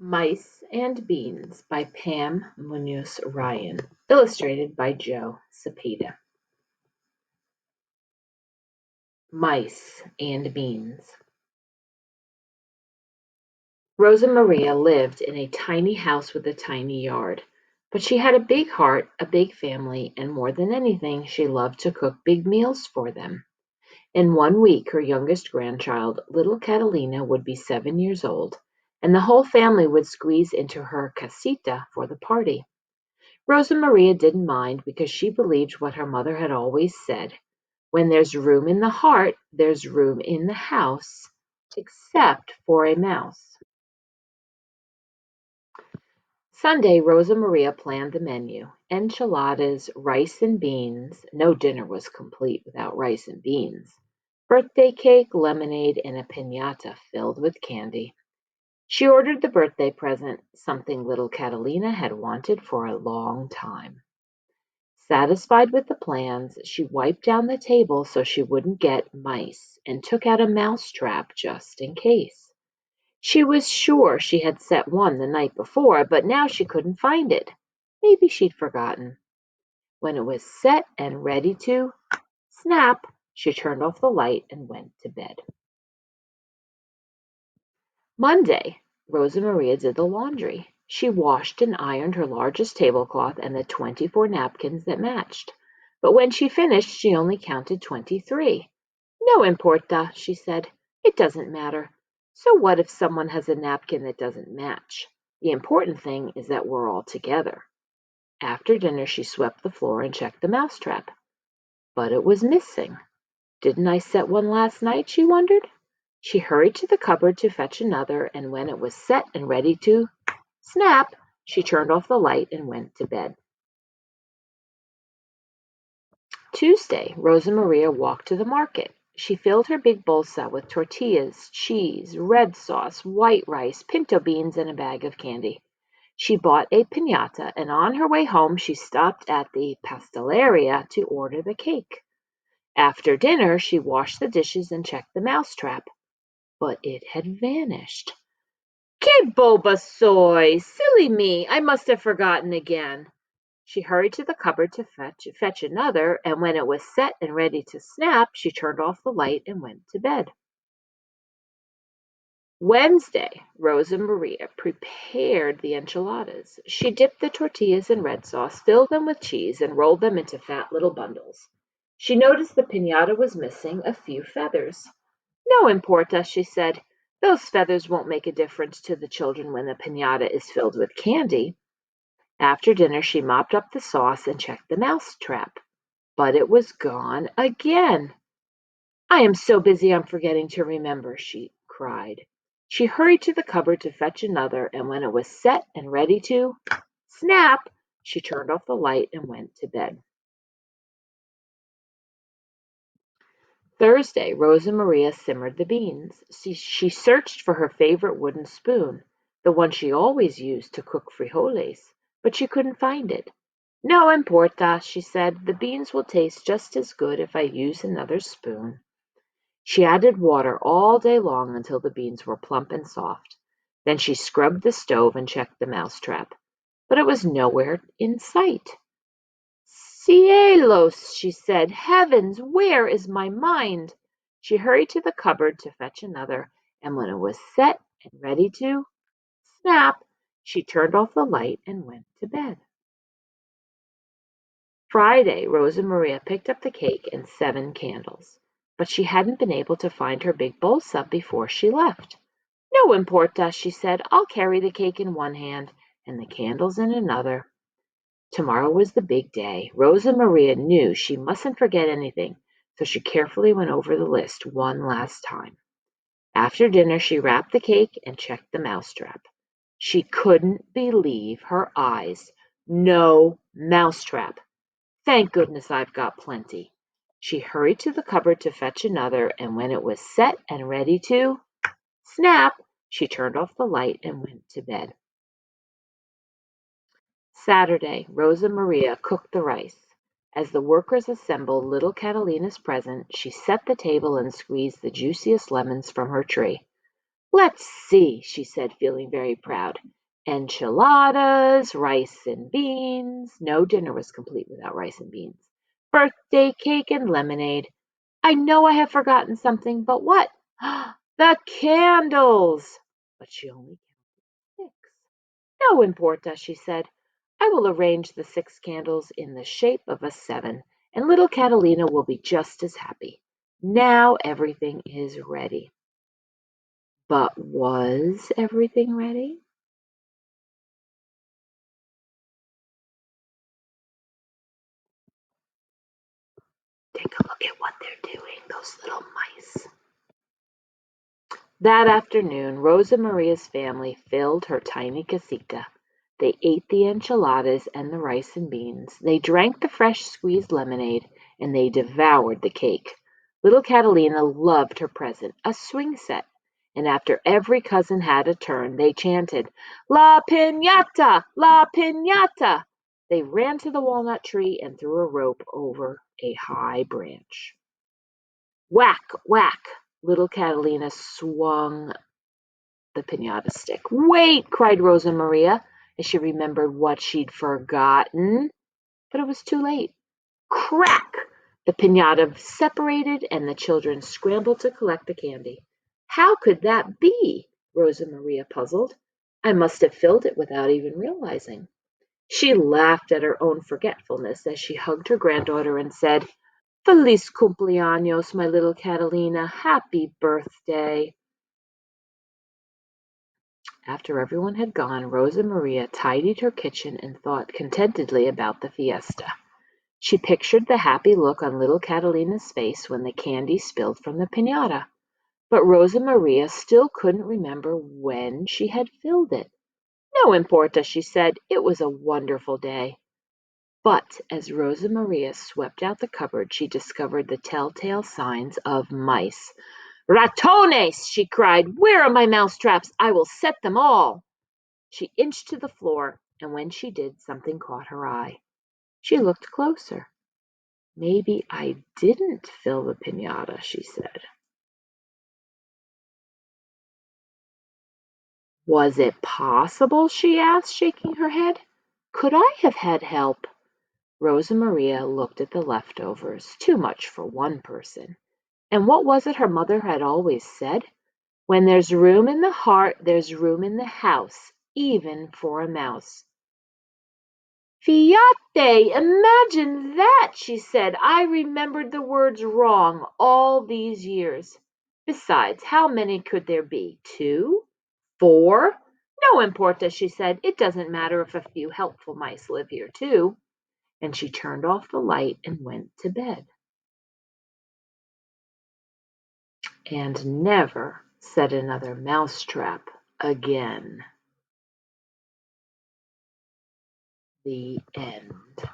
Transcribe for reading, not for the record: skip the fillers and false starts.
Mice and Beans by Pam Munoz Ryan, illustrated by Joe Cepeda. Mice and Beans. Rosa Maria lived in a tiny house with a tiny yard, but she had a big heart, a big family, and more than anything, she loved to cook big meals for them. In 1 week, her youngest grandchild, little Catalina, would be 7 years old, and the whole family would squeeze into her casita for the party. Rosa Maria didn't mind because she believed what her mother had always said: when there's room in the heart, there's room in the house, except for a mouse. Sunday, Rosa Maria planned the menu: enchiladas, rice and beans. No dinner was complete without rice and beans. Birthday cake, lemonade, and a piñata filled with candy. She ordered the birthday present, something little Catalina had wanted for a long time. Satisfied with the plans, she wiped down the table so she wouldn't get mice and took out a mouse trap just in case. She was sure she had set one the night before, but now she couldn't find it. Maybe she'd forgotten. When it was set and ready to snap, she turned off the light and went to bed. Monday, Rosa Maria did the laundry. She washed and ironed her largest tablecloth and the 24 napkins that matched. But when she finished, she only counted 23. No importa, she said. It doesn't matter. So what if someone has a napkin that doesn't match? The important thing is that we're all together. After dinner, she swept the floor and checked the mousetrap. But it was missing. Didn't I set one last night, she wondered. She hurried to the cupboard to fetch another, and when it was set and ready to snap, she turned off the light and went to bed. Tuesday, Rosa Maria walked to the market. She filled her big bolsa with tortillas, cheese, red sauce, white rice, pinto beans, and a bag of candy. She bought a piñata, and on her way home she stopped at the pasteleria to order the cake. After dinner, she washed the dishes and checked the mousetrap, but it had vanished. Que boba soy! Silly me! I must have forgotten again. She hurried to the cupboard to fetch another, and when it was set and ready to snap, she turned off the light and went to bed. Wednesday, Rosa Maria prepared the enchiladas. She dipped the tortillas in red sauce, filled them with cheese, and rolled them into fat little bundles. She noticed the piñata was missing a few feathers. No importa, she said. Those feathers won't make a difference to the children when the piñata is filled with candy. After dinner, she mopped up the sauce and checked the mouse trap. But it was gone again. I am so busy I'm forgetting to remember, she cried. She hurried to the cupboard to fetch another, and when it was set and ready to snap, she turned off the light and went to bed. Thursday, Rosa Maria simmered the beans. She searched for her favorite wooden spoon, the one she always used to cook frijoles, but she couldn't find it. No importa, she said. The beans will taste just as good if I use another spoon. She added water all day long until the beans were plump and soft. Then she scrubbed the stove and checked the mousetrap, but it was nowhere in sight. Cielos, she said. Heavens, where is my mind? She hurried to the cupboard to fetch another, and when it was set and ready to snap, she turned off the light and went to bed. Friday, Rosa Maria picked up the cake and 7 candles, but she hadn't been able to find her big bolsa before she left. No importa, she said. I'll carry the cake in one hand and the candles in another. Tomorrow was the big day. Rosa Maria knew she mustn't forget anything, so she carefully went over the list one last time. After dinner, she wrapped the cake and checked the mousetrap. She couldn't believe her eyes. No mousetrap. Thank goodness I've got plenty. She hurried to the cupboard to fetch another, and when it was set and ready to snap, she turned off the light and went to bed. Saturday, Rosa Maria cooked the rice. As the workers assembled little Catalina's present, she set the table and squeezed the juiciest lemons from her tree. "Let's see," she said, feeling very proud. "Enchiladas, rice and beans." No dinner was complete without rice and beans. "Birthday cake and lemonade. I know I have forgotten something, but what? The candles!" But she only counted 6. "No importa," she said. "I will arrange the 6 candles in the shape of a 7, and little Catalina will be just as happy. Now everything is ready." But was everything ready? Take a look at what they're doing, those little mice. That afternoon, Rosa Maria's family filled her tiny casita. They ate the enchiladas and the rice and beans, they drank the fresh squeezed lemonade, and they devoured the cake. Little Catalina loved her present, a swing set, and after every cousin had a turn, they chanted, "La piñata! La piñata!" They ran to the walnut tree and threw a rope over a high branch. Whack! Whack! Little Catalina swung the piñata stick. "Wait!" cried Rosa Maria, as she remembered what she'd forgotten. But it was too late. Crack! The piñata separated, and the children scrambled to collect the candy. How could that be? Rosa Maria puzzled. I must have filled it without even realizing. She laughed at her own forgetfulness as she hugged her granddaughter and said, "Feliz cumpleaños, my little Catalina. Happy birthday." After everyone had gone, Rosa Maria tidied her kitchen and thought contentedly about the fiesta. She pictured the happy look on little Catalina's face when the candy spilled from the piñata. But Rosa Maria still couldn't remember when she had filled it. "No importa," she said. "It was a wonderful day." But as Rosa Maria swept out the cupboard, she discovered the telltale signs of mice. "Ratones!" she cried. "Where are my mouse traps? I will set them all." She inched to the floor, and when she did, something caught her eye. She looked closer. "Maybe I didn't fill the piñata," she said. "Was it possible?" she asked, shaking her head. "Could I have had help?" Rosa Maria looked at the leftovers. Too much for one person. And what was it her mother had always said? "When there's room in the heart, there's room in the house, even for a mouse." "Fiate! Imagine that!" she said. "I remembered the words wrong all these years. Besides, how many could there be? 2? 4? No importa," she said. "It doesn't matter if a few helpful mice live here too." And she turned off the light and went to bed. And never set another mousetrap again. The end.